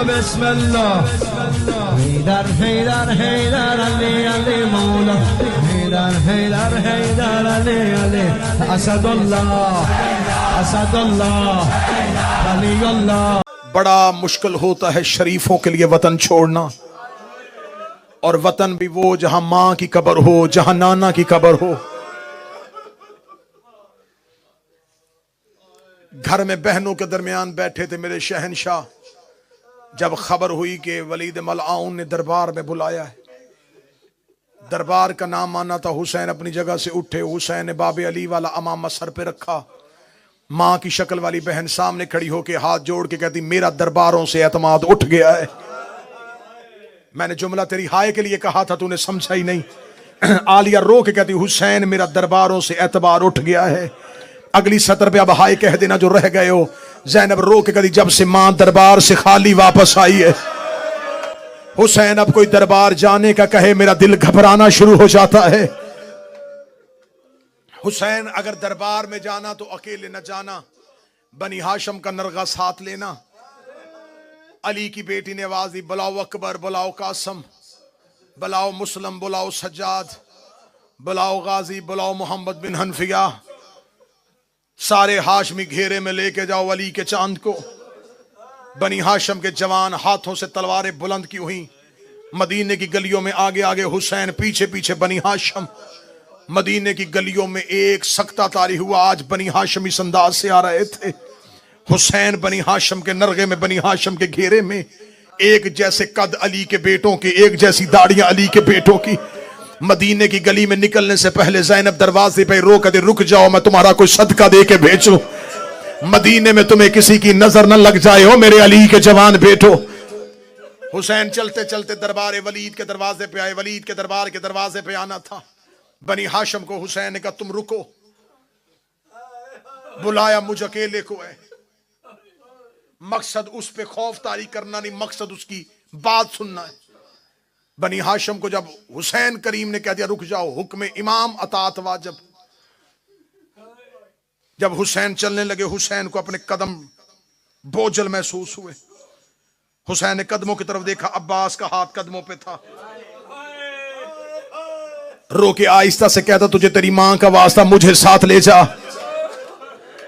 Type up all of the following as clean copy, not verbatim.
बिस्मिल्लाह हैदर हैदर हैदर अली अली मौला हैदर हैदर हैदर अली अली असदुल्लाह असदुल्लाह वलीउल्लाह। बड़ा मुश्किल होता है शरीफों के लिए वतन छोड़ना, और वतन भी वो जहां मां की कब्र हो, जहां नाना की कब्र हो। घर में बहनों के दरमियान बैठे थे मेरे शहनशाह, जब खबर हुई कि वलीद मलआउन ने दरबार में बुलाया है। दरबार का नाम आना था। हुसैन अपनी जगह से उठे। हुसैन ने बाबे अली वाला अमामा सर पे रखा। मां की शक्ल वाली बहन सामने खड़ी होके हाथ जोड़ के कहती, मेरा दरबारों से एतमाद उठ गया है। मैंने जुमला तेरी हाय के लिए कहा था, तूने समझा ही नहीं। आलिया रो के कहती, हुसैन मेरा दरबारों से एतबार उठ गया है। अगली सतर पे अब हाय कह देना जो रह गए हो। ज़ैनब रो के कहती, जब से मां दरबार से खाली वापस आई है। हुसैन अब कोई दरबार जाने का कहे मेरा दिल घबराना शुरू हो जाता है। हुसैन अगर दरबार में जाना तो अकेले न जाना, बनी हाशम का नरगा साथ लेना। अली की बेटी ने आवाज दी, बुलाओ अकबर, बुलाओ कासम, बुलाओ मुस्लिम, बुलाओ सज्जाद, बुलाओ गाजी, बुलाओ मोहम्मद बिन हनफिया। सारे हाशमी घेरे में लेके जाओ अली के चांद को। बनी हाशम के जवान हाथों से तलवारें बुलंद की हुई। मदीने की गलियों में आगे आगे हुसैन, पीछे पीछे बनी हाशम। मदीने की गलियों में एक सख्ता तारी हुआ। आज बनी हाशम इस अंदाज से आ रहे थे। हुसैन बनी हाशम के नरगे में, बनी हाशम के घेरे में, एक जैसे कद अली के बेटों की, एक जैसी दाढ़ियां अली के बेटों की। मदीने की गली में निकलने से पहले ज़ैनब दरवाजे पे रो कर, रुक जाओ, मैं तुम्हारा कोई सदका दे के भेजूं। मदीने में तुम्हें किसी की नजर न लग जाए हो मेरे अली के जवान बेटो। हुसैन चलते चलते दरबार वलीद के दरवाजे पे आए। वलीद के दरबार के दरवाजे पे आना था। बनी हाशम को हुसैन ने कहा, तुम रुको, बुलाया मुझ अकेले को है। मकसद उस पे खौफ तारी करना नहीं, मकसद उसकी बात सुनना है। बनी हाशम को जब हुसैन करीम ने कह दिया रुक जाओ, हुक्म इमाम अतात वाजिब। जब हुसैन चलने लगे, हुसैन को अपने कदम बोझल महसूस हुए। हुसैन ने कदमों की तरफ देखा, अब्बास का हाथ कदमों पे था। रो के आहिस्ता से कहता, तुझे तेरी मां का वास्ता मुझे साथ ले जा।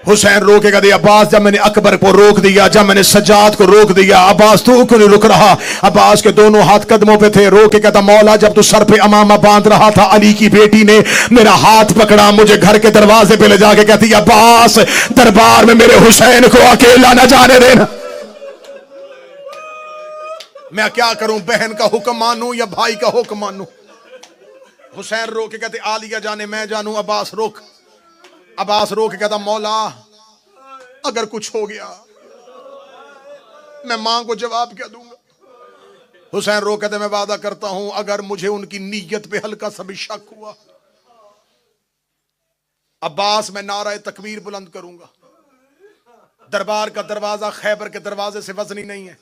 हुसैन रो के कहते, अब्बास जब मैंने अकबर को रोक दिया, जब मैंने सज्जाद को रोक दिया, अब्बास तू क्यों नहीं रुक रहा। अब्बास के दोनों हाथ कदमों पे थे। रो के कहता, मौला जब तू सर पे अमामा बांध रहा था, अली की बेटी ने मेरा हाथ पकड़ा, मुझे घर के दरवाजे पे ले जाके कहती, अब्बास दरबार में मेरे हुसैन को अकेला न जाने देना। मैं क्या करूं, बहन का हुक्म मानूं या भाई का हुक्म मानूं। हुसैन रो के कहते, आलिया जाने मैं जानूं। अब्बास रोक। अब्बास रो के कहता, मौला अगर कुछ हो गया मैं मां को जवाब क्या दूंगा। हुसैन रो कहते, मैं वादा करता हूं अगर मुझे उनकी नीयत पे हल्का सा भी शक हुआ, अब्बास मैं नारा तकबीर बुलंद करूंगा। दरबार का दरवाजा खैबर के दरवाजे से वजनी नहीं है।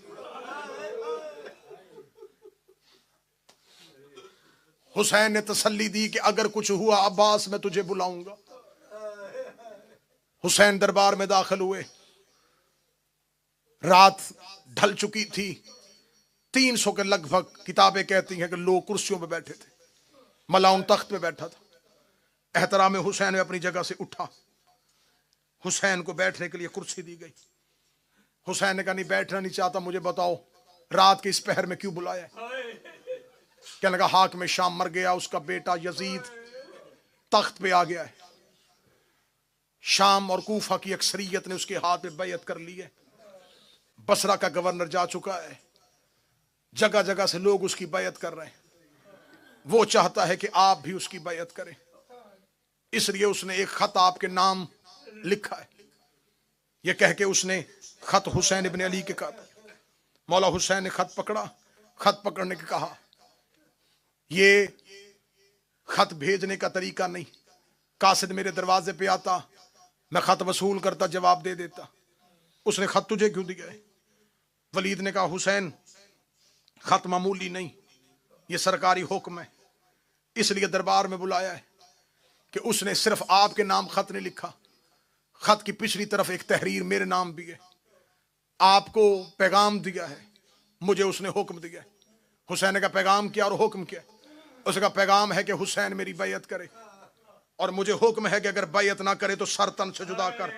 हुसैन ने तसल्ली दी कि अगर कुछ हुआ अब्बास मैं तुझे बुलाऊंगा। हुसैन दरबार में दाखिल हुए। रात ढल चुकी थी। 300 के लगभग किताबें कहती हैं कि लोग कुर्सियों पे बैठे थे। मलाउन तख्त पे बैठा था। एहतराम हुसैन में अपनी जगह से उठा। हुसैन को बैठने के लिए कुर्सी दी गई। हुसैन ने कहा, नहीं बैठना नहीं चाहता, मुझे बताओ रात के इस पहर में क्यों बुलाया। कहने लगा, हाकिम शाम मर गया, उसका बेटा यजीद तख्त पे आ गया है। शाम और कूफा की अक्सरियत ने उसके हाथ में बैयत कर ली है। बसरा का गवर्नर जा चुका है। जगह जगह से लोग उसकी बैयत कर रहे हैं। वो चाहता है कि आप भी उसकी बैयत करें, इसलिए उसने एक खत आपके नाम लिखा है। यह कह के उसने खत हुसैन इब्न अली के कहा। मौला हुसैन ने खत पकड़ा। खत पकड़ने के कहा, ये खत भेजने का तरीका नहीं। कासिद मेरे दरवाजे पे आता, मैं खत वसूल करता, जवाब दे देता। उसने खत तुझे क्यों दिया है। वलीद ने कहा, हुसैन खत मामूली नहीं, ये सरकारी हुक्म है, इसलिए दरबार में बुलाया है। कि उसने सिर्फ आपके नाम खत नहीं लिखा, खत की पिछली तरफ एक तहरीर मेरे नाम भी है। आपको पैगाम दिया है मुझे उसने हुक्म दिया। हुसैन का पैगाम क्या और हुक्म क्या? उसका पैगाम है कि हुसैन मेरी बैयत करे, और मुझे हुक्म है कि अगर बैयत ना करे तो सर तन से जुदा कर।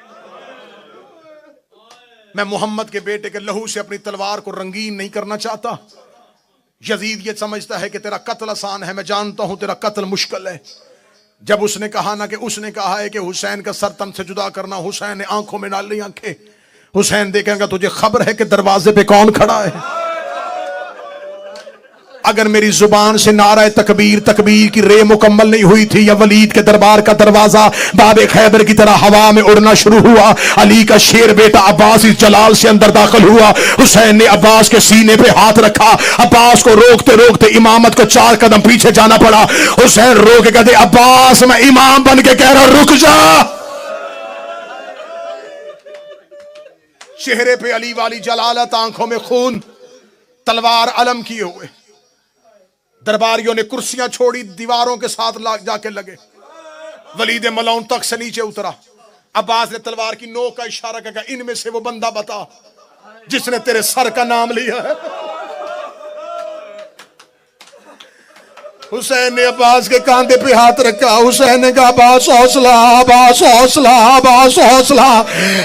मैं मोहम्मद के बेटे के लहू से अपनी तलवार को रंगीन नहीं करना चाहता। यजीद ये समझता है कि तेरा कत्ल आसान है, मैं जानता हूं तेरा कत्ल मुश्किल है। जब उसने कहा ना कि उसने कहा है कि हुसैन का सर तन से जुदा करना, हुसैन ने आंखों में डाल ली आंखें। हुसैन देखेगा तुझे खबर है कि दरवाजे पे कौन खड़ा है? अगर मेरी जुबान से नारा तकबीर तकबीर की रे मुकम्मल नहीं हुई थी, या वलीद के दरबार का दरवाजा बाबे खैबर की तरह हवा में उड़ना शुरू हुआ। अली का शेर बेटा अब्बास इस जलाल से अंदर दाखिल हुआ। हुसैन ने अब्बास के सीने पे हाथ रखा। अब्बास को रोकते रोकते इमामत को 4 कदम पीछे जाना पड़ा। हुसैन रोक के कहते अब्बास मैं इमाम बन के कह रहा रुक जा। चेहरे पे अली वाली जलालत, आंखों में खून, तलवार अलम किए हुए। दरबारियों ने कुर्सियां छोड़ी, दीवारों के साथ जाके लगे। वलीद मलौन तक से नीचे उतरा। अब्बास ने तलवार की नोक का इशारा किया, इनमें से वो बंदा बता जिसने तेरे सर का नाम लिया है। हुसैन ने अब्बास के कांधे पे हाथ रखा। हुसैन ने कहा अब्बास हौसला, अब्बास हौसला, अब्बास हौसला।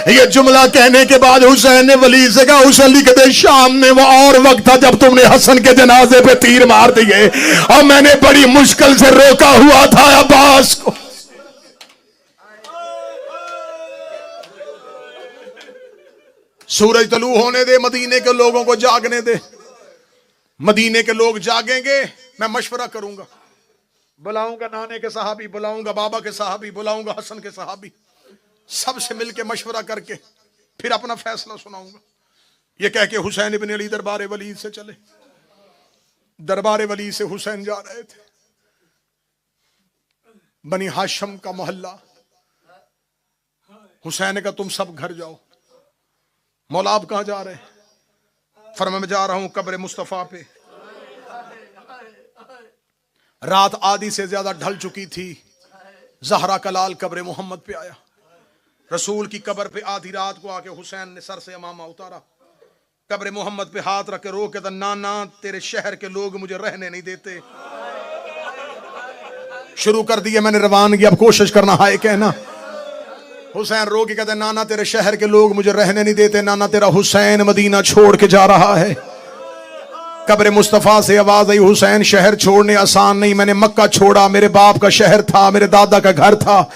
ये जुमला कहने के बाद हुसैन ने वलीद से कहा हुसैन लिख दे, शाम में वो और वक्त था जब तुमने हसन के जनाजे पे तीर मार दिए और मैंने बड़ी मुश्किल से रोका हुआ था अब्बास को। सूरज तलू होने दे, मदीने के लोगों को जागने दे। मदीने के लोग जागेंगे, मैं मशवरा करूंगा, बुलाऊंगा नाने के सहाबी, बुलाऊंगा बाबा के सहाबी, बुलाऊंगा हसन के सहाबी, सबसे मिलके मशवरा करके फिर अपना फैसला सुनाऊंगा। ये कह के हुसैन इब्न अली दरबार वलीद से चले। दरबार वलीद से हुसैन जा रहे थे। बनी हाशिम का मोहल्ला। हुसैन का तुम सब घर जाओ। मौला आप कहां जा रहे हैं? फरमा मैं जा रहा हूं कब्र मुस्तफा पे। रात आधी से ज्यादा ढल चुकी थी। जहरा का लाल कब्र मोहम्मद पे आया। रसूल की कब्र पे आधी रात को आके हुसैन ने सर से अमामा उतारा, कब्र मोहम्मद पे हाथ रख के रो के नाना तेरे शहर के लोग मुझे रहने नहीं देते। शुरू कर दिए मैंने रवानगी, अब कोशिश करना हाय कहना। हुसैन रो के कहते नाना तेरे शहर के लोग मुझे रहने नहीं देते, नाना तेरा हुसैन मदीना छोड़ के जा रहा है। कब्र मुस्तफा से आवाज आई हुसैन शहर छोड़ने आसान नहीं, मैंने मक्का छोड़ा, मेरे बाप का शहर था, मेरे दादा का घर था,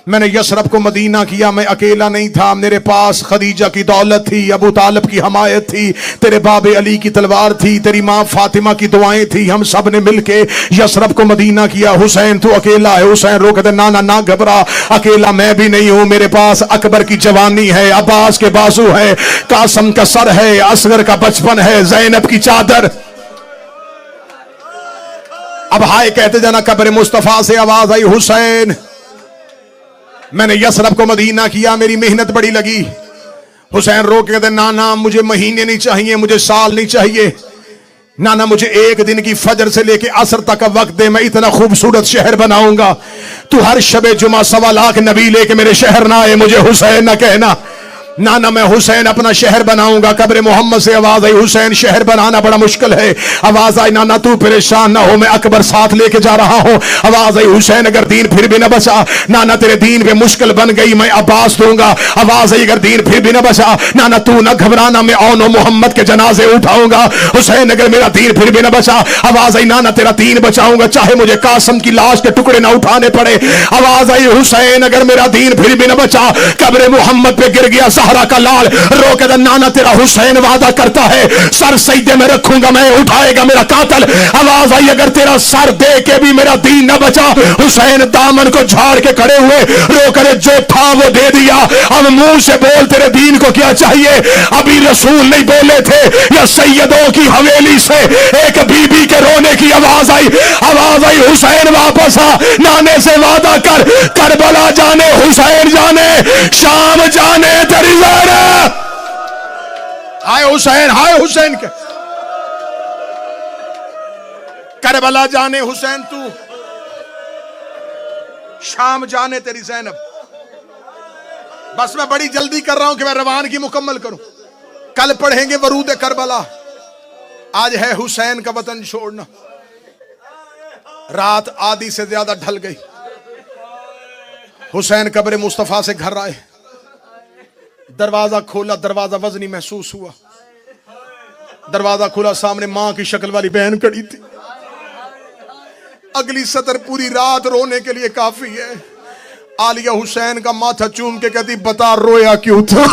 मैंने यसरब को मदीना किया, मैं अकेला नहीं था, मेरे पास खदीजा की दौलत थी, अबू तालिब की हमायत थी, तेरे बाबे अली की तलवार थी, तेरी माँ फातिमा की दुआएं थी, हम सब ने मिलके यसरब को मदीना किया। हुसैन तू अकेला है। हुसैन रो कहते नाना ना घबरा, अकेला मैं भी नहीं हूं, मेरे पास अकबर की जवानी है, अब्बास के बाजू है, कासम का सर है, असगर का बचपन है, जैनब की चादर। अब हाय कहते जाना। कब्र मुस्तफा से आवाज आई हुसैन मैंने यसरब को मदीना किया, मेरी मेहनत बड़ी लगी। हुसैन रो के कहते नाना मुझे महीने नहीं चाहिए, मुझे साल नहीं चाहिए, नाना मुझे एक दिन की फजर से लेके असर तक का वक्त दे, मैं इतना खूबसूरत शहर बनाऊंगा। तू हर शबे जुमा 1.25 लाख नबी लेके मेरे शहर ना आए, मुझे हुसैन ना कहना। नाना मैं हुसैन अपना शहर बनाऊंगा। कब्र मोहम्मद से आवाज आई हुसैन शहर बनाना बड़ा मुश्किल है। आवाज आई नाना तू परेशान ना हो, मैं अकबर साथ लेके जा रहा हूं। आवाज आई हुसैन अगर दीन फिर भी न बचा, नाना तेरे दीन पे मुश्किल बन गई, मैं अब्बास दूंगा। आवाज आई अगर दीन फिर भी न बचा, नाना तू न घबराना, मैं औनो मोहम्मद के जनाजे उठाऊंगा। हुसैन अगर मेरा दीन फिर भी न बचा, आवाज आई नाना तेरा दीन बचाऊंगा, चाहे मुझे कासम की लाश के टुकड़े ना उठाने पड़े। आवाज आई हुसैन अगर मेरा दीन फिर भी न बचा, कब्र मोहम्मद पे गिर गया सहरा का लाल, रो के नाना तेरा हुसैन वादा करता है सर सजदे में रखूंगा, मैं उठाएगा मेरा कातल। आवाज आई अगर तेरा सर दे के भी मेरा दीन न बचा, हुसैन दामन को झाड़ के खड़े हुए, रो करे जो था वो दे दिया, अब मुंह से बोल तेरे दीन को क्या चाहिए। अभी रसूल नहीं बोले थे या सैयदों की हवेली से एक बीबी के रोने की आवाज आई। आवाज आई हुसैन वापस आ, नाने से वादा कर, करबला जाने हुसैन जाने, शाम जाने तेरी हाय हुसैन के करबला जाने हुसैन तू, शाम जाने तेरी ज़ैनब। बस मैं बड़ी जल्दी कर रहा हूं कि मैं रवानगी मुकम्मल करूं। कल पढ़ेंगे वरूद करबला, आज है हुसैन का वतन छोड़ना। रात आधी से ज्यादा ढल गई। हुसैन कब्र मुस्तफा से घर आए, दरवाजा खोला, दरवाजा वजनी महसूस हुआ। दरवाजा खोला, सामने मां की शक्ल वाली बहन खड़ी थी। अगली सतर पूरी रात रोने के लिए काफी है। आलिया हुसैन का माथा चूम के कहती, बता रोया क्यों था?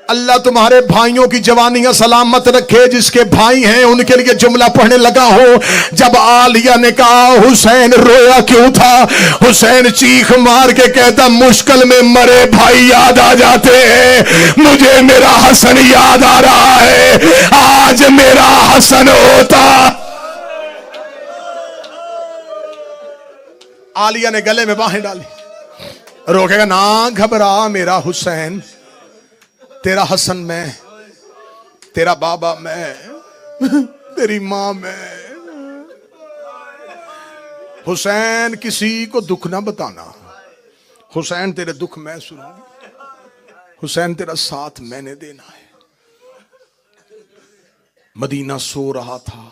अल्लाह तुम्हारे भाइयों की जवानियां सलामत रखे, जिसके भाई हैं उनके लिए जुमला पढ़ने लगा हो। जब आलिया ने कहा हुसैन रोया क्यों था, हुसैन चीख मार के कहता, मुश्किल में मरे भाई याद आ जाते हैं, मुझे मेरा हसन याद आ रहा है, आज मेरा हसन होता। आलिया ने गले में बाहें डाली, रोकेगा ना, घबरा मेरा हुसैन, तेरा हसन मैं, तेरा बाबा मैं, तेरी मां मैं। हुसैन किसी को दुख ना बताना, हुसैन तेरे दुख मैं सुनूंगी, हुसैन तेरा साथ मैंने देना है। मदीना सो रहा था,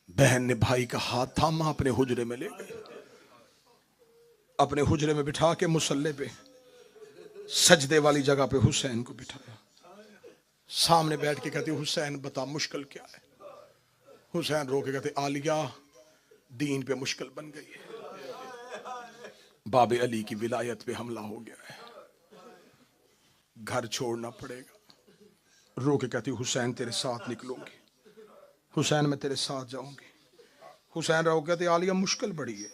बहन ने भाई का हाथ थामा, अपने हुजरे में ले गए। अपने हुजरे में बिठा के मुसल्ले पे सजदे वाली जगह पे हुसैन को बिठाया। सामने बैठ के कहती, हुसैन बता मुश्किल क्या है? हुसैन रो के कहते, आलिया दीन पे मुश्किल बन गई है, बाबे अली की विलायत पे हमला हो गया है, घर छोड़ना पड़ेगा। रो के कहती, हुसैन तेरे साथ निकलूंगी, हुसैन मैं तेरे साथ जाऊंगी। हुसैन रो कहते, आलिया मुश्किल बड़ी है।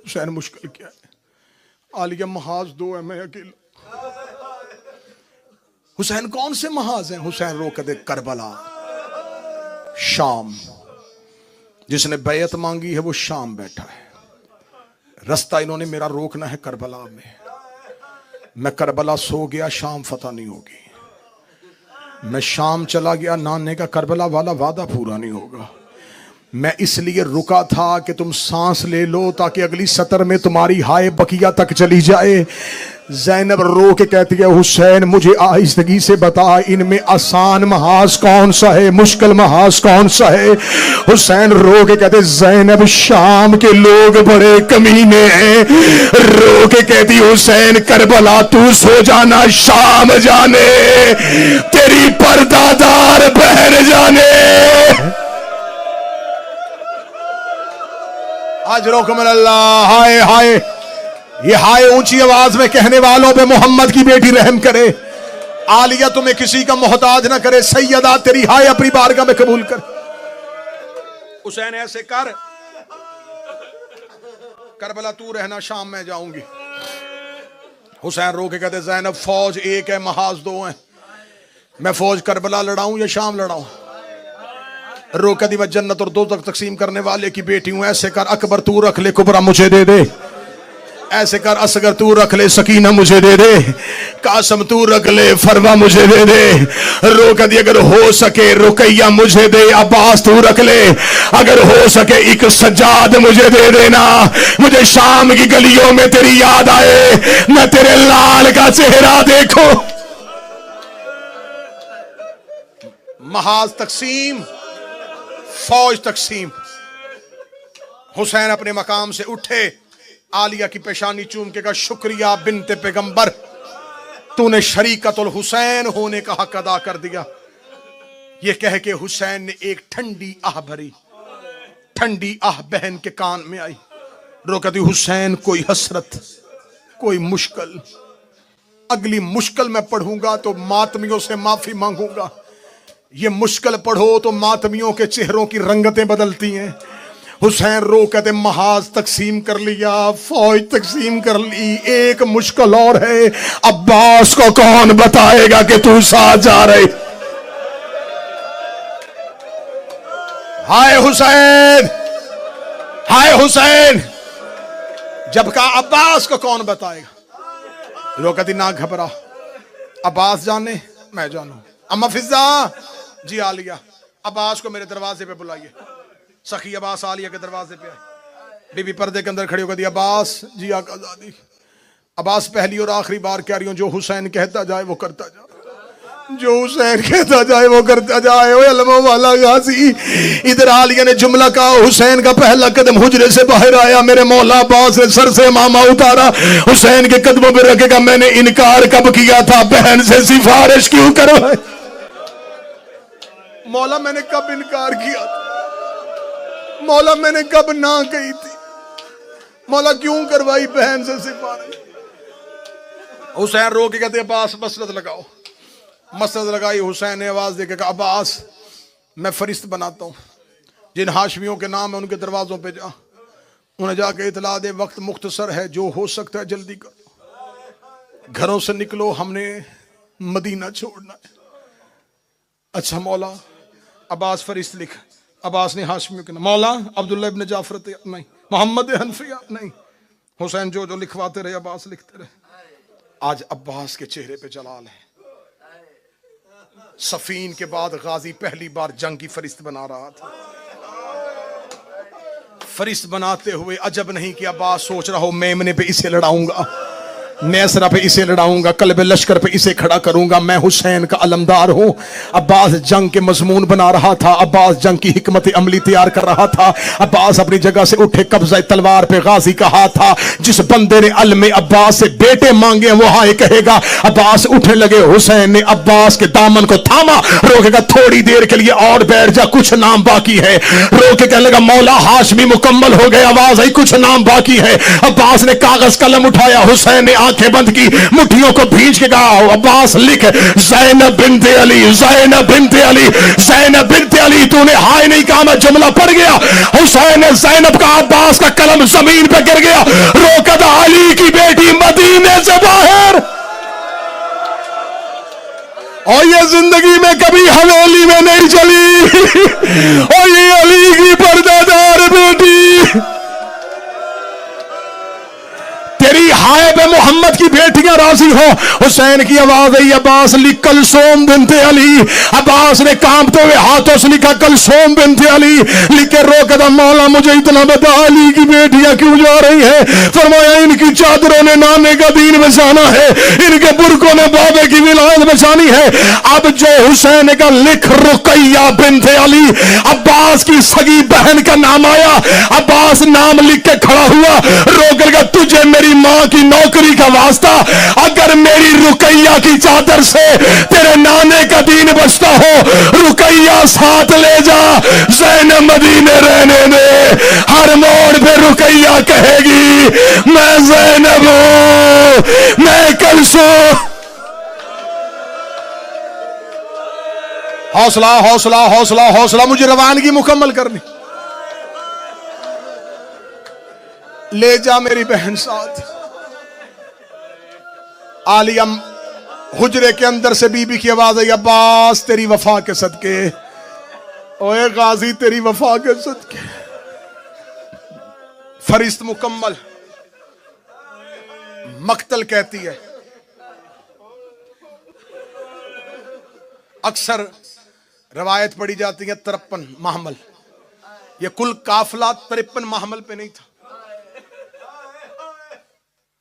हुसैन मुश्किल क्या है? आलिया महाज दो है, मैं अकेला। हुसैन कौन से महाज हैं? हुसैन रो कहते, करबला, शाम, जिसने बैयत मांगी है वो शाम बैठा है, रास्ता इन्होंने मेरा रोकना है करबला में। मैं करबला सो गया, शाम फतह नहीं होगी। मैं शाम चला गया, नाने का करबला वाला वादा पूरा नहीं होगा। मैं इसलिए रुका था कि तुम सांस ले लो, ताकि अगली सतर में तुम्हारी हाय बकिया तक चली जाए। ज़ैनब रो के कहती है, हुसैन मुझे आहिस्तगी से बता, इनमें आसान महाज कौन सा है, मुश्किल महाज कौन सा है? हुसैन रो के कहते, ज़ैनब शाम के लोग बड़े कमीने हैं। रो के कहती, हुसैन करबला तू सो जाना, शाम जाने, तेरी पर्दादार बहन जाने। अजरुकुम अल्लाह। हाय हाय, ये हाय ऊंची आवाज में कहने वालों पे मोहम्मद की बेटी रहम करे। आलिया तुम्हें किसी का मोहताज ना करे, सैयदा तेरी हाय अपनी बारगाह में कबूल कर। हुसैन ऐसे कर, करबला तू रहना, शाम में जाऊंगी। हुसैन रो के कहते, ज़ैनब फौज एक है, महाज दो हैं, मैं फौज करबला लड़ाऊं या शाम लड़ाऊं? रो कदी मैं जन्नत और दोज़ख तकसीम करने वाले की बेटी हूं। ऐसे कर, अकबर तू रख ले, कुबरा मुझे दे दे। ऐसे कर, असगर तू रख ले, सकीना मुझे दे दे। कासम तू रख ले, फरवा मुझे दे दे। रो कदी अगर हो सके रुकैया मुझे दे। अब्बास तू रख ले, अगर हो सके एक सज्जाद मुझे दे देना। मुझे शाम की गलियों में तेरी याद आए, मैं तेरे लाल का चेहरा देखो। महाज तकसीम, फौज तकसीम। हुसैन अपने मकाम से उठे, आलिया की पेशानी चूम के कहा, शुक्रिया बिनते पैगंबर, तूने शरीकतुल हुसैन होने का हक अदा कर दिया। यह कह के हुसैन ने एक ठंडी आह भरी। ठंडी आह बहन के कान में आई। रोकती, हुसैन कोई हसरत, कोई मुश्किल, अगली मुश्किल मैं पढ़ूंगा तो मातमियों से माफी मांगूंगा। ये मुश्किल पढ़ो तो मातमियों के चेहरों की रंगतें बदलती हैं। हुसैन रो कहते, महाज तकसीम कर लिया, फौज तकसीम कर ली, एक मुश्किल और है, अब्बास को कौन बताएगा कि तू साथ जा रहे? हाय हुसैन, हाय हुसैन। जब कहा अब्बास को कौन बताएगा? रो कहती, ना घबरा, अब्बास जाने मैं जानू। अम्मा फिजा, जी आलिया, अब्बास को मेरे दरवाजे पे बुलाइए। सखी अब्बास आलिया के दरवाजे पे आए। बीबी पर्दे के अंदर खड़ी होकर दी, अब्बास जी आकाज़ादी। अब्बास पहली और आखिरी बार कह रही हूं, जो हुसैन कहता जाए वो करता जा। जो हुसैन कहता जाए वो करता जाए। ओ अलमा वाला गाजी, इधर आलिया ने जुमला कहा, हुसैन का पहला कदम हुजरे से बाहर आया, मेरे मौला अब्बास ने सर से मामा उतारा, हुसैन के कदमों पे रखेगा, मैंने इनकार कब किया था, बहन से सिफारिश क्यों करवाई। मौला मैंने कब इनकार किया था, मौला मैंने कब ना कही थी, मौला क्यों करवाई बहन से सिफारिश। हुसैन रो के कहते अब्बास मसरत लगाओ। मसरत लगाई, हुसैन ने आवाज देके कहा अब्बास मैं फरिश्त बनाता हूं, जिन हाशमियों के नाम है उनके दरवाजों पे जा, उन्हें जाके इतला दे वक्त मुख्तसर है, जो हो सकता है जल्दी करो, घरों से निकलो, हमने मदीना छोड़ना है। अच्छा मौला, अब्बास फरिश्त लिख। अब्बास ने हाशमियों के नाम, मौला अब्दुल्ला इब्न जाफर नहीं, मोहम्मद हनफिया नहीं। हुसैन जो जो लिखवाते रहे अब्बास लिखते रहे। आज अब्बास के चेहरे पे जलाल है। सफीन के बाद गाजी पहली बार जंग की फरिश्त बना रहा था। फरिश्त बनाते हुए अजब नहीं कि अब्बास सोच रहा हो मेमने पे इसे लड़ाऊंगा, नेसरा पे इसे लड़ाऊंगा, कल्बे लश्कर पे इसे खड़ा करूंगा, मैं हुसैन का अलमदार हूं। अब्बास जंग के मजमून बना रहा था, अब्बास जंग की हिकमत अमली तैयार कर रहा था। अब्बास अपनी जगह से उठे, कब्जा तलवार पे गाजी का हाथ था। जिस बंदे ने अलम अब्बास से बेटे मांगे वो हाय कहेगा। अब्बास उठने लगे, हुसैन ने अब्बास के दामन को थामा, रोकेगा थोड़ी देर के लिए और बैठ जा, कुछ नाम बाकी है। रोके कहने लगा मौला हाशमी मुकम्मल हो गए, आवाज आई कुछ नाम बाकी है। अब्बास ने कागज कलम उठाया, हुसैन ने आंखें बंद की, मुट्ठियों को भींच के कहा अब्बास लिख ज़ैनब बिन्ते अली, ज़ैनब बिन्ते अली, ज़ैनब बिन्ते अली। तूने हाय नहीं कहा, मैं जुमला पढ़ गया। हुसैन ने ज़ैनब का, अब्बास का कलम जमीन पे गिर गया। रोकदा अली की बेटी मदीने से बाहर। और ये जिंदगी में कभी हवेली में नहीं चली, और ये अली की पर्दादार बेटी। तेरी हाय पे मोहम्मद की बेटियां राजी हो। हुसैन की आवाज आई अब्बास लिख कलसूम बिन्ते अली। अब्बास ने कांपते हुए हाथों से लिखा कलसूम बिन्ते अली। लिख के रोक दा मौला मुझे इतना बता, अली की बेटियां क्यों जा रही है। फरमाया इनकी चादरों ने नाने का दीन बचाना है, इनके बुरकों ने बाबे की विलायत बचानी है। अब जो हुसैन का लिख रुकैया बिन्ते अली, अब्बास की सगी बहन का नाम आया। अब्बास नाम लिख के खड़ा हुआ, रोक लगा तुझे मेरी मां की नौकरी का वास्ता, अगर मेरी रुकैया की चादर से तेरे नाने का दीन बचता हो, रुकैया साथ ले जा, ज़ैनब मदीने रहने दे। हर मोड़ पे रुकैया कहेगी मैं ज़ैनब हूं, मैं कलसूम। हौसला हौसला हौसला हौसला, मुझे रवानगी मुकम्मल करनी। ले जा मेरी बहन साथ। आलिया हुजरे के अंदर से बीबी की आवाज आई अब्बास तेरी वफा के सदके, ओए गाजी तेरी वफा के सदके। फरिश्त मुकम्मल। मक्तल कहती है, अक्सर रवायत पढ़ी जाती है 53 महमल, ये कुल काफिला 53 महमल पे नहीं था।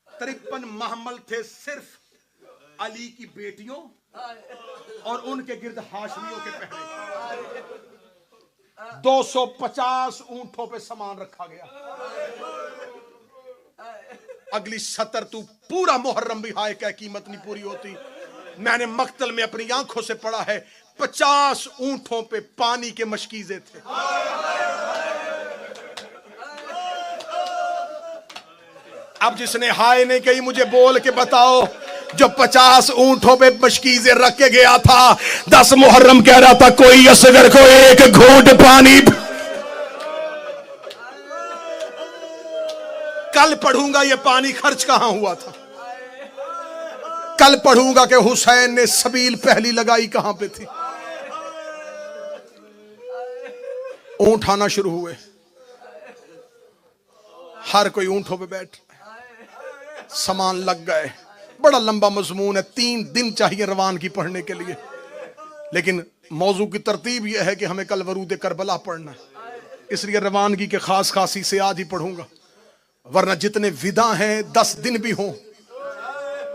53 महमल थे सिर्फ अली की बेटियों और उनके गिर्द हाशमियों के पहरे। 250 ऊंटों पे सामान रखा गया। अगली 70 तू पूरा मुहर्रम भी हाय क्या कीमत नहीं पूरी होती। मैंने मक्तल में अपनी आंखों से पढ़ा है 50 ऊंटों पे पानी के मशकीजे थे। अब जिसने हाय नहीं कही मुझे बोल के बताओ, जो 50 ऊंटों पे मशकीजे रख के गया था, 10 मुहर्रम कह रहा था कोई असगर को एक घूंट पानी। कल पढ़ूंगा ये पानी खर्च कहां हुआ था। कल पढ़ूंगा कि हुसैन ने सबील पहली लगाई कहां पे थी। ऊंट आना शुरू हुए, हर कोई ऊंटों पे बैठ, सामान लग गए। बड़ा लंबा मजमून है, 3 दिन चाहिए रवानगी पढ़ने के लिए, लेकिन मौजू की तरतीब यह है कि हमें कल वरूद करबला पढ़ना है, इसलिए रवानगी के खास खासी से आज ही पढ़ूंगा। वरना जितने विदा हैं 10 दिन भी हों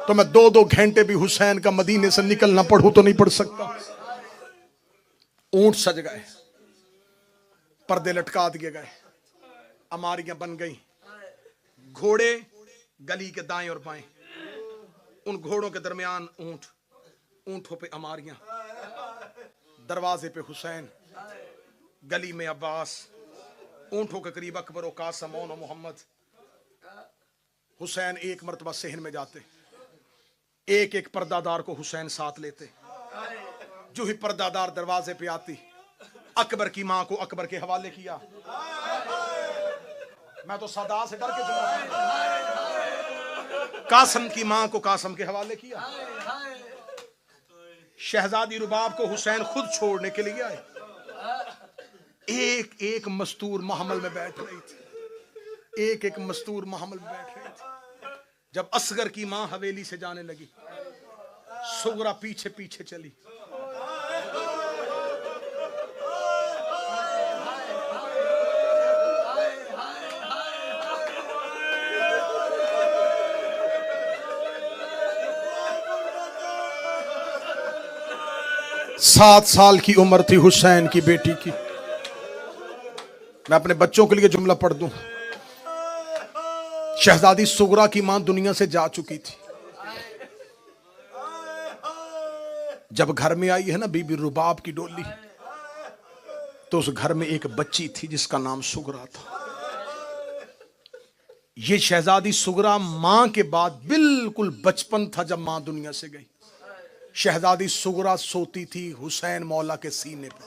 तो मैं 2-2 घंटे भी हुसैन का मदीने से निकलना पढ़ूं तो नहीं पढ़ सकता। ऊंट सज गए, पर्दे लटका दिए गए, अमारियां बन गई, घोड़े गली के दाएं और बाएं, उन घोड़ों के दरमियान ऊंट, ऊंटों पे अमारियां, दरवाजे पे हुसैन, गली में अब्बास, ऊंटों के करीब अकबर, कासम और मोहम्मद। हुसैन एक मर्तबा सहन में जाते, एक एक पर्दादार को हुसैन साथ लेते। जो ही पर्दादार दरवाजे पे आती, अकबर की मां को अकबर के हवाले किया। मैं तो सदा से डर के चुका। कासम की मां को कासम के हवाले किया। शहजादी रुबाब को हुसैन खुद छोड़ने के लिए आए। एक एक मस्तूर महमल में बैठ रही थी, एक एक मस्तूर महमल में बैठ रही थी। जब असगर की मां हवेली से जाने लगी, सुगरा पीछे पीछे चली। सात साल की उम्र थी हुसैन की बेटी की। मैं अपने बच्चों के लिए जुमला पढ़ दूं। शहजादी सुगरा की मां दुनिया से जा चुकी थी। जब घर में आई है ना बीबी रुबाब की डोली, तो उस घर में एक बच्ची थी जिसका नाम सुगरा था। ये शहजादी सुगरा मां के बाद बिल्कुल बचपन था जब मां दुनिया से गई। शहजादी सुगरा सोती थी हुसैन मौला के सीने पर।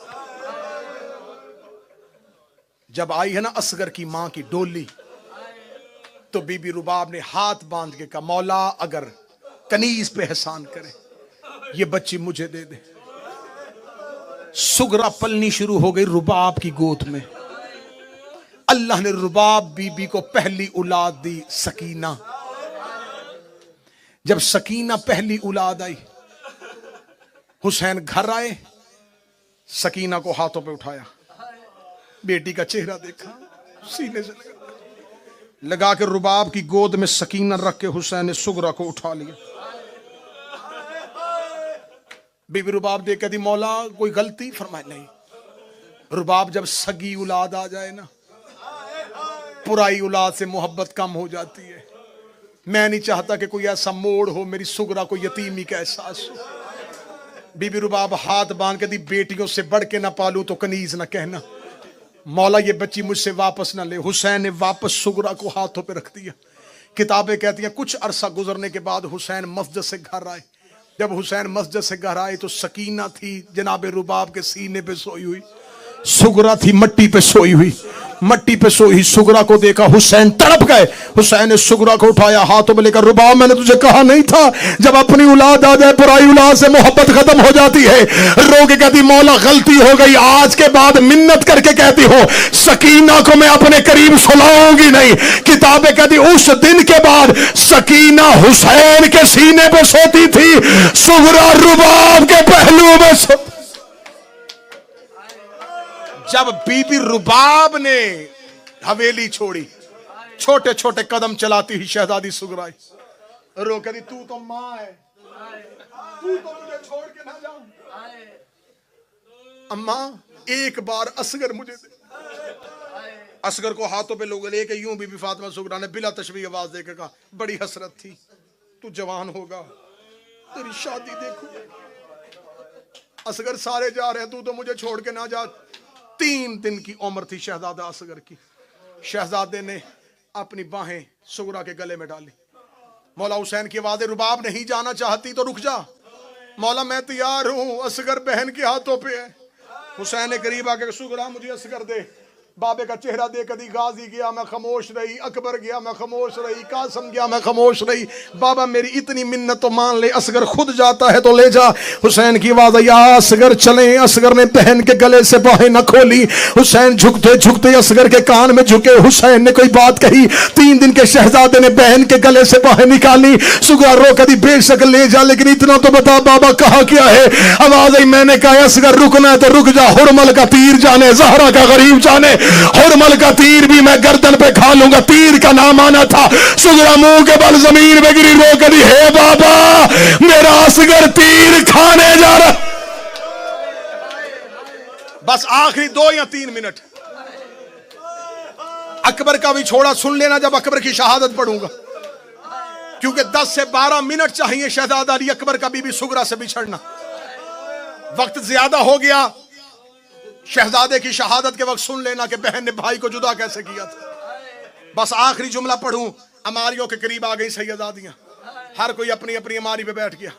जब आई है ना असगर की मां की डोली, तो बीबी रुबाब ने हाथ बांध के कहा, मौला अगर कनीज पे एहसान करे, ये बच्ची मुझे दे दे। सुगरा पलनी शुरू हो गई रुबाब की गोद में। अल्लाह ने रुबाब बीबी को पहली औलाद दी, सकीना। जब सकीना पहली औलाद आई, हुसैन घर आए, सकीना को हाथों पे उठाया, बेटी का चेहरा देखा, सीने से लगा के रुबाब की गोद में सकीना रख के हुसैन ने सुगरा को उठा लिया। बीबी रुबाब देख कहती, मौला कोई गलती? फरमाए नहीं। रुबाब जब सगी औलाद आ जाए ना, पुराई औलाद से मोहब्बत कम हो जाती है। मैं नहीं चाहता कि कोई ऐसा मोड़ हो मेरी सुगरा को यतीमी का एहसास हो। बीबी रुबाब हाथ बांध के दी, बेटियों से बढ़ के ना पालू तो कनीज ना कहना। मौला ये बच्ची मुझसे वापस ना ले। हुसैन ने वापस सुगरा को हाथों पे रख दिया। किताबें कहती हैं कुछ अरसा गुजरने के बाद हुसैन मस्जिद से घर आए। जब हुसैन मस्जिद से घर आए तो सकीना थी जनाबे रुबाब के सीने पे सोई हुई, सुगरा थी मट्टी पे सोई हुई। मट्टी पे सोई सुगरा को देखा, हुसैन तड़प गए। हुसैन ने सुगरा को उठाया, हाथों में लेकर, रुबाब मैंने तुझे कहा नहीं था जब अपनी औलाद आ जाए पुराई औलाद से मोहब्बत खत्म हो जाती है। रो के कहती, मौला गलती हो गई, आज के बाद मिन्नत करके कहती हो सकीना को मैं अपने करीब सुलाऊंगी नहीं। किताबें कहती उस दिन के बाद सकीना हुसैन के सीने पे सोती थी, सुगरा रुबाब के पहलू में सोती। जब बीबी रुबाब ने हवेली छोड़ी, छोटे छोटे कदम चलाती ही शहजादी सुगरा रो कहती, तू तो मां है, तू तो मुझे छोड़ के ना जा। अम्मा एक बार असगर मुझे दे। असगर को हाथों पे लोग लेके यूं बीबी फातिमा सुगरा ने बिला तशबीह आवाज देकर कहा, बड़ी हसरत थी, तू जवान होगा, तेरी शादी देखो। असगर सारे जा रहे हैं, तू तो मुझे छोड़ के ना जा। 3 दिन की उम्र थी शहजादा असगर की। शहजादे ने अपनी बाहें सुगरा के गले में डाली। मौला हुसैन की आवाज़, रुबाब नहीं जाना चाहती तो रुक जा। मौला मैं तैयार हूं, असगर बहन के हाथों पे है। हुसैन ने करीब आके, सुगरा मुझे असगर दे। बाबे का चेहरा देख कभी गाजी गया मैं खामोश रही, अकबर गया मैं खामोश रही, कासम गया मैं खामोश रही। बाबा मेरी इतनी मिन्नत तो मान ले, असगर खुद जाता है तो ले जा। हुसैन की आवाज आई, असगर चले। असगर ने बहन के गले से बाहें न खोली। हुसैन झुकते झुकते असगर के कान में झुके। हुसैन ने कोई बात कही। 3 दिन के शहजादे ने बहन के गले से बाहें निकाली। सुगरा रो कदी बेशक ले जा, लेकिन इतना तो बता बाबा कहा क्या है। आवाज आई, मैंने कहा असगर रुकना है तो रुक जा, हुरमल का तीर जाने, जहरा का गरीब जाने, हुरमल का तीर भी मैं गर्दन पे खा लूंगा। तीर का नाम आना था। सुगरा मुंह के बल जमीन पे गिरी, रो कर दी, हे बाबा मेरा असगर तीर खाने जा रहा। बस आखिरी 2 या 3 मिनट अकबर का भी छोड़ा, सुन लेना जब अकबर की शहादत पढ़ूंगा, क्योंकि 10 से 12 मिनट चाहिए शहजादा अली अकबर का बीबी सुगरा से बिछड़ना। वक्त ज्यादा हो गया। शहजादे की शहादत के वक्त सुन लेना कि बहन ने भाई को जुदा कैसे किया था। बस आखिरी जुमला पढ़ूं। अमारियों के करीब आ गई सैयदादियां, हर कोई अपनी अपनी अमारी पे बैठ गया।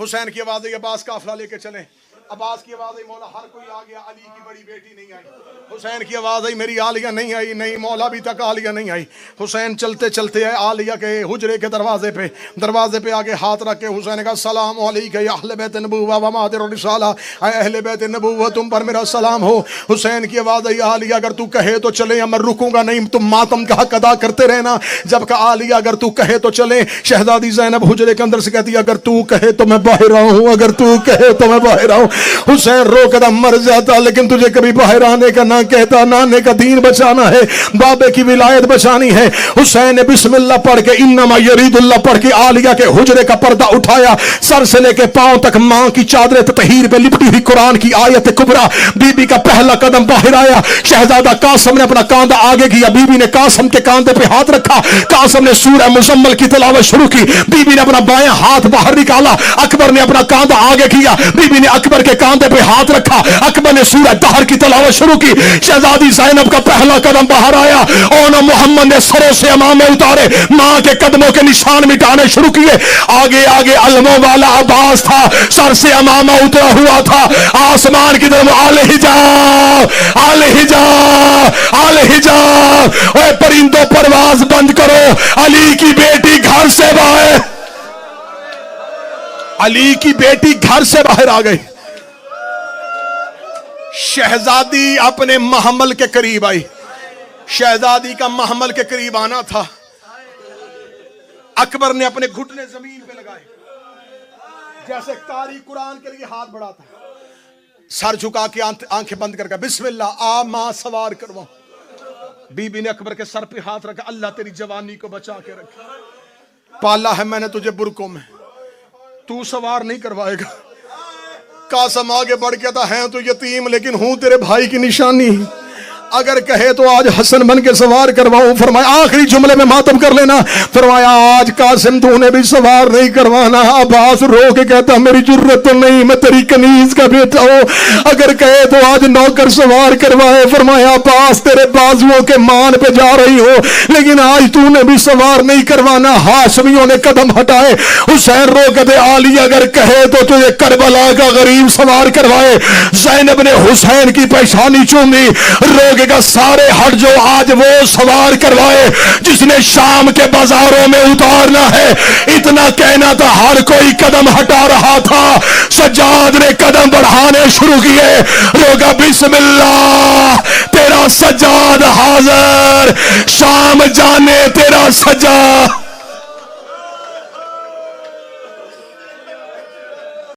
हुसैन की आवाज आई, अब्बास काफिला लेके चले। अब्बास की आवाज आई, मौला हर कोई आ गया, अली की बड़ी बेटी नहीं आई। हुसैन की आवाज आई, मेरी आलिया नहीं आई। नहीं मौला अभी तक आलिया नहीं आई। हुसैन चलते चलते आए आलिया के हुजरे के दरवाजे पे आगे हाथ रख के हुसैन का सलाम अलैका या अहले बैत नबुव्वह व मादिर रिसाला, अहले बैत नबुव्वह तुम पर मेरा सलाम हो। हुसैन की आवाज आई, आलिया अगर तू कहे तो चले, मैं रुकूंगा नहीं, तुम मातम का हक अदा करते रहना। जब कहा आलिया अगर तू कहे तो चले, शहजादी ज़ैनब हुजरे के अंदर से कहती अगर तू कहे तो मैं बाहर आऊं, अगर तू कहे तो मैं बाहर आऊं। हुसैन रो कदम मर जाता, लेकिन तुझे कभी बाहर आने का ना कहता। नाने का दीन बचाना है, बाबे की विलायत बचानी है। हुसैन ने बिस्मिल्लाह पढ़ के इन्नमा यरीदुल्लाह पढ़ के आलिया के हुजरे का पर्दा उठाया। सर से लेके पांव तक मां की चादर ततहीर पे लिपटी हुई कुरान की आयत कुबरा। बीबी का पहला कदम बाहर आया। शहजादा कासिम ने अपना कांधा आगे किया, बीबी ने कासिम के कांधे पे हाथ रखा। कासिम ने सूरह मुजम्मल की तिलावत शुरू की। बीबी ने अपना बायां हाथ बाहर निकाला। अकबर ने अपना कांधा आगे किया, बीबी ने अकबर के कांधे पे हाथ रखा। अकबर ने सूरह दहर की तिलावत शुरू की। शहजादी ज़ैनब का पहला कदम बाहर आया और मोहम्मद ने सरों से अमामे उतारे, मां के कदमों के निशान मिटाने शुरू किए। आगे आगे अलमों वाला अब्बास था, सर से अमामा उतरा हुआ था। आसमान की तरफ आले ही जाओ, आले ही जाओ, आले ही जाओ। ओए परिंदों परवाज बंद करो, अली की बेटी घर से बाहर, अली की बेटी घर से बाहर आ गई। शहजादी अपने महमल के करीब आई। शहजादी का महमल के करीब आना था। अकबर ने अपने घुटने जमीन पे लगाए, जैसे कारी कुरान के लिए हाथ बढ़ाता है। सर झुका के आंखें बंद करके बिस्मिल्लाह, आ मां सवार करवाओ। बीबी ने अकबर के सर पे हाथ रखा, अल्लाह तेरी जवानी को बचा के रखे। पाला है मैंने तुझे बुरकों में, तू सवार नहीं करवाएगा। कासम आगे बढ़ गया था, है तो यतीम लेकिन हूं तेरे भाई की निशानी, अगर कहे तो आज हसन बन के सवार करवाऊं। फरमाया आखिरी जुमले में मातम कर लेना। फरमाया आज कासिम तूने भी सवार नहीं करवाना। अब्बास रो के कहता मेरी जुर्रत तो नहीं, मैं तेरी कनीज का बेटा हूं, अगर कहे तो आज नौकर सवार करवाए। फरमाया अब्बास तेरे बाजुओं के मान पे जा रही हो, लेकिन आज तूने भी सवार नहीं करवाना। हाशमियों ने कदम हटाए। हुसैन रो के दे आली अगर कहे तो तुझे करबला का गरीब सवार करवाए। ज़ैनब ने हुसैन की पेशानी चूमी, रोगे का सारे हट जो आज वो सवार करवाए जिसने शाम के बाजारों में उतारना है। इतना कहना था, हर कोई कदम हटा रहा था। सज्जाद ने कदम बढ़ाने शुरू किए। रोगा बिस्मिल्लाह, तेरा सज्जाद हाजिर, शाम जाने तेरा सज्जाद।